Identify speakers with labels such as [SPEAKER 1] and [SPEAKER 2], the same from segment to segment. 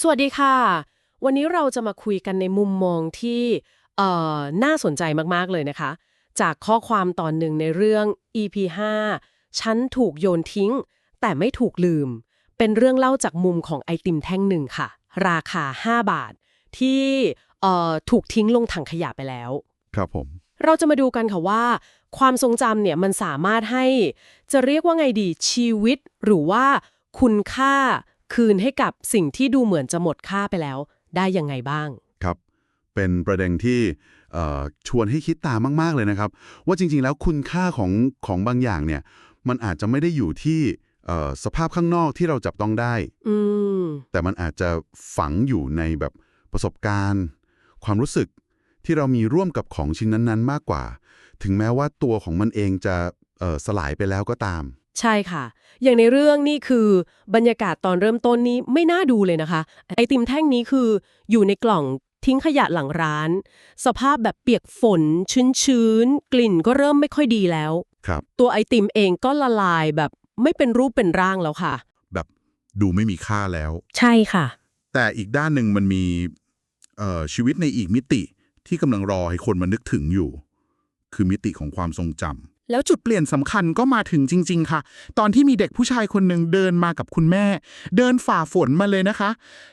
[SPEAKER 1] สวัสดีค่ะวันนี้เราจะมาคุยกันในมุมมองที่น่าสนใจมากๆเลยนะคะจากข้อความตอนหนึ่งในเรื่อง EP 5ฉันถูกโยนทิ้งแต่ไม่ถูกลืมเป็นเรื่องเล่าจากมุมของไอติมแท่งหนึ่งค่ะราคา5 บาทที่ถูกทิ้งลงถังขยะไปแล้ว
[SPEAKER 2] ครับผม
[SPEAKER 1] เราจะมาดูกันค่ะว่าความทรงจำเนี่ยมันสามารถให้จะเรียกว่าไงดีชีวิตหรือว่าคุณค่าคืนให้กับสิ่งที่ดูเหมือนจะหมดค่าไปแล้วได้ยังไงบ้าง
[SPEAKER 2] ครับเป็นประเด็นที่ชวนให้คิดตามมากๆเลยนะครับว่าจริงๆแล้วคุณค่าของบางอย่างเนี่ยมันอาจจะไม่ได้อยู่ที่สภาพข้างนอกที่เราจับต้องได้
[SPEAKER 1] อืม
[SPEAKER 2] แต่มันอาจจะฝังอยู่ในแบบประสบการณ์ความรู้สึกที่เรามีร่วมกับของชิ้นนั้นๆมากกว่าถึงแม้ว่าตัวของมันเองจะสลายไปแล้วก็ตาม
[SPEAKER 1] ใช่ค่ะอย่างในเรื่องนี่คือบรรยากาศตอนเริ่มต้นนี้ไม่น่าดูเลยนะคะไอติมแท่งนี้คืออยู่ในกล่องทิ้งขยะหลังร้านสภาพแบบเปียกฝนชื้นๆกลิ่นก็เริ่มไม่ค่อยดีแล้ว
[SPEAKER 2] ครับ
[SPEAKER 1] ตัวไอติมเองก็ละลายแบบไม่เป็นรูปเป็นร่างแล้วค่ะ
[SPEAKER 2] แบบดูไม่มีค่าแล้ว
[SPEAKER 1] ใช่ค่ะ
[SPEAKER 2] แต่อีกด้านหนึ่งมันมีชีวิตในอีกมิติที่กำลังรอให้คนมานึกถึงอยู่คือมิติของความทรงจำ
[SPEAKER 3] แล้วจุดเปลี่ยนสำคัญก็มาถึงจริงๆค่ะตอนที่มีเด็กผู้ชายคนหนึ่งเดินมากับคุณแม่เดินฝ่าฝนมาเลยนะคะ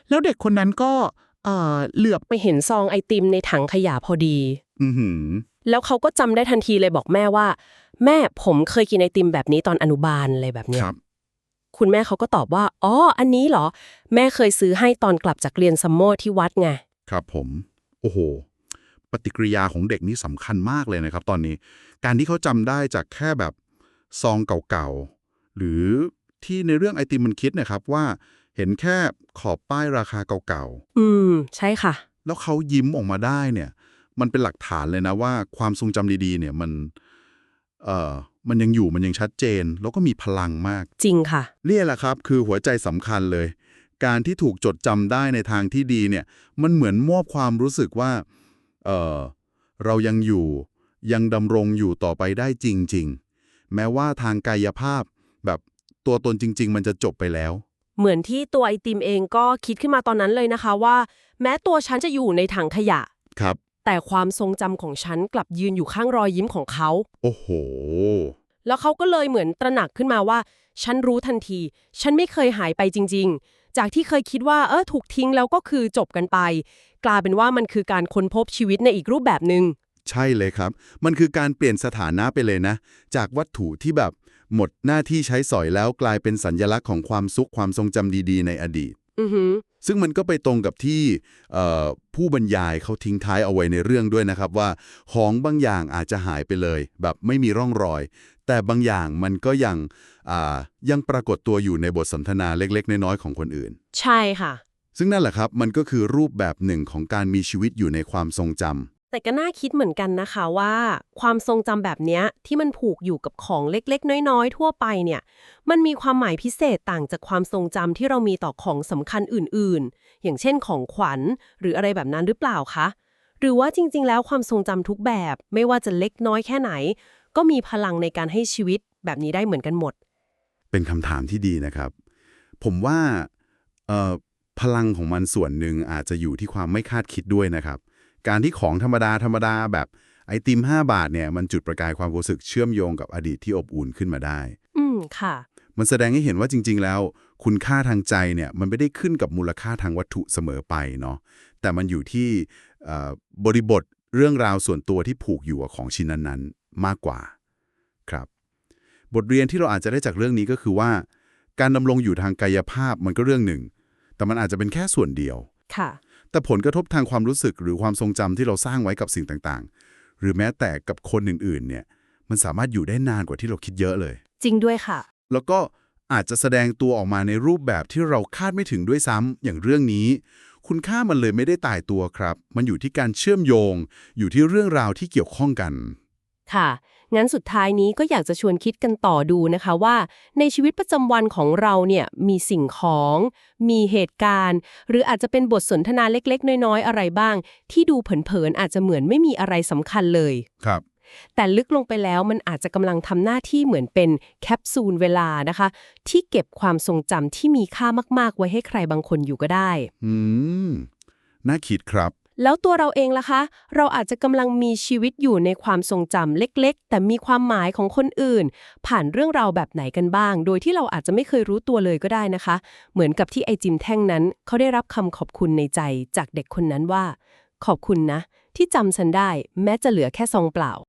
[SPEAKER 3] แล้วเด็กคนนั้นก็เหลือบ
[SPEAKER 1] ไปเห็นซองไอติมในถังขยะพอดี
[SPEAKER 2] อือหือ
[SPEAKER 1] แล้วเขาก็จำได้ทันทีเลยบอกแม่ว่าแม่ผมเคยกินไอติมแบบนี้ตอนอนุบาลอะไรแบบเนี้ย
[SPEAKER 2] ครับ
[SPEAKER 1] คุณแม่เขาก็ตอบว่าอ๋ออันนี้เหรอแม่เคยซื้อให้ตอนกลับจากเรียนซัมเมอร์ที่วัดไง
[SPEAKER 2] ครับผมโอ้โหปฏิกิริยาของเด็กนี่สำคัญมากเลยนะครับตอนนี้การที่เขาจำได้จากแค่แบบซองเก่าๆหรือที่ในเรื่องไอติมมันคิดนะครับว่าเห็นแค่ขอบป้ายราคาเก่าๆ
[SPEAKER 1] ใช่ค่ะ
[SPEAKER 2] แล้วเขายิ้มออกมาได้เนี่ยมันเป็นหลักฐานเลยนะว่าความทรงจำดีๆเนี่ยเอ่อมันยังอยู่มันยังชัดเจนแล้วก็มีพลังมาก
[SPEAKER 1] จริงค่ะ
[SPEAKER 2] เนี่ยแหละครับคือหัวใจสำคัญเลยการที่ถูกจดจำได้ในทางที่ดีเนี่ยมันเหมือนมอบความรู้สึกว่าเอ่อเรายังอยู่ยังดำรงอยู่ต่อไปได้จริงๆแม้ว่าทางกายภาพแบบตัวตนจริงๆมันจะจบไปแล้ว
[SPEAKER 1] เหมือนที่ตัวไอติมเองก็คิดขึ้นมาตอนนั้นเลยนะคะว่าแม้ตัวฉันจะอยู่ในถังขยะ
[SPEAKER 2] ครับ
[SPEAKER 1] แต่ความทรงจำของฉันกลับยืนอยู่ข้างรอยยิ้มของเขา
[SPEAKER 2] โอ้โห
[SPEAKER 1] แล้วเขาก็เลยเหมือนตระหนักขึ้นมาว่าฉันรู้ทันทีฉันไม่เคยหายไปจริงๆจากที่เคยคิดว่าถูกทิ้งแล้วก็คือจบกันไปกลายเป็นว่ามันคือการค้นพบชีวิตในอีกรูปแบบหนึ่ง
[SPEAKER 2] ใช่เลยครับ มันคือการเปลี่ยนสถานะไปเลยนะ จากวัตถุที่แบบหมดหน้าที่ใช้สอยแล้วกลายเป็นสัญลักษณ์ของความสุขความทรงจำดีๆในอดีต
[SPEAKER 1] อือหือ
[SPEAKER 2] ซึ่งมันก็ไปตรงกับที่ผู้บรรยายเขาทิ้งท้ายเอาไว้ในเรื่องด้วยนะครับว่าของบางอย่างอาจจะหายไปเลยแบบไม่มีร่องรอย แต่บางอย่างมันก็ยังปรากฏตัวอยู่ในบทสนทนาเล็กๆน้อยๆของคนอื่น
[SPEAKER 1] ใช่ค่ะ
[SPEAKER 2] ซึ่งนั่นแหละครับมันก็คือรูปแบบหนึ่งของการมีชีวิตอยู่ในความทรงจำ
[SPEAKER 1] แต่ก็น่าคิดเหมือนกันนะคะว่าความทรงจำแบบเนี้ยที่มันผูกอยู่กับของเล็กๆน้อยๆทั่วไปเนี่ยมันมีความหมายพิเศษต่างจากความทรงจำที่เรามีต่อของสำคัญอื่นๆอย่างเช่นของขวัญหรืออะไรแบบนั้นหรือเปล่าคะหรือว่าจริงๆแล้วความทรงจำทุกแบบไม่ว่าจะเล็กน้อยแค่ไหนก็มีพลังในการให้ชีวิตแบบนี้ได้เหมือนกันหมด
[SPEAKER 2] เป็นคำถามที่ดีนะครับ ผมว่าเอ่อพลังของมันส่วนหนึ่งอาจจะอยู่ที่ความไม่คาดคิดด้วยนะครับ การที่ของธรรมดาแบบไอติม5 บาทเนี่ยมันจุดประกายความรู้สึกเชื่อมโยงกับอดีตที่อบอุ่นขึ้นมาได้
[SPEAKER 1] ค่ะ
[SPEAKER 2] มันแสดงให้เห็นว่าจริงๆแล้วคุณค่าทางใจเนี่ยมันไม่ได้ขึ้นกับมูลค่าทางวัตถุเสมอไปเนาะแต่มันอยู่ที่บริบทเรื่องราวส่วนตัวที่ผูกอยู่กับของชิ้นนั้นๆมากกว่าครับบทเรียนที่เราอาจจะได้จากเรื่องนี้ก็คือว่าการดำรงอยู่ทางกายภาพมันก็เรื่องหนึ่งแต่มันอาจจะเป็นแค่ส่วนเดียว
[SPEAKER 1] ค่ะ
[SPEAKER 2] แต่ผลกระทบทางความรู้สึกหรือความทรงจำที่เราสร้างไว้กับสิ่งต่างๆหรือแม้แต่กับคนอื่นๆเนี่ยมันสามารถอยู่ได้นานกว่าที่เราคิดเยอะเลย
[SPEAKER 1] จริงด้วยค่ะ
[SPEAKER 2] แล้วก็อาจจะแสดงตัวออกมาในรูปแบบที่เราคาดไม่ถึงด้วยซ้ำอย่างเรื่องนี้คุณค่ามันเลยไม่ได้ตายตัวครับมันอยู่ที่การเชื่อมโยงอยู่ที่เรื่องราวที่เกี่ยวข้องกัน
[SPEAKER 1] ค่ะงั้นสุดท้ายนี้ก็อยากจะชวนคิดกันต่อดูนะคะว่าในชีวิตประจำวันของเราเนี่ยมีสิ่งของมีเหตุการณ์หรืออาจจะเป็นบทสนทนาเล็กๆน้อยๆอะไรบ้างที่ดูเผินๆอาจจะเหมือนไม่มีอะไรสำคัญเลย
[SPEAKER 2] ครับ
[SPEAKER 1] แต่ลึกลงไปแล้วมันอาจจะกำลังทำหน้าที่เหมือนเป็นแคปซูลเวลานะคะที่เก็บความทรงจำที่มีค่ามากๆไว้ให้ใครบางคนอยู่ก็ได้
[SPEAKER 2] อืมน่าคิดครับ
[SPEAKER 1] แล้วตัวเราเองล่ะคะเราอาจจะกำลังมีชีวิตอยู่ในความทรงจำเล็กๆแต่มีความหมายของคนอื่นผ่านเรื่องราวแบบไหนกันบ้างโดยที่เราอาจจะไม่เคยรู้ตัวเลยก็ได้นะคะเหมือนกับที่ไอจิมแท่งนั้นเขาได้รับคำขอบคุณในใจจากเด็กคนนั้นว่าขอบคุณนะที่จำฉันได้แม้จะเหลือแค่ซองเปล่า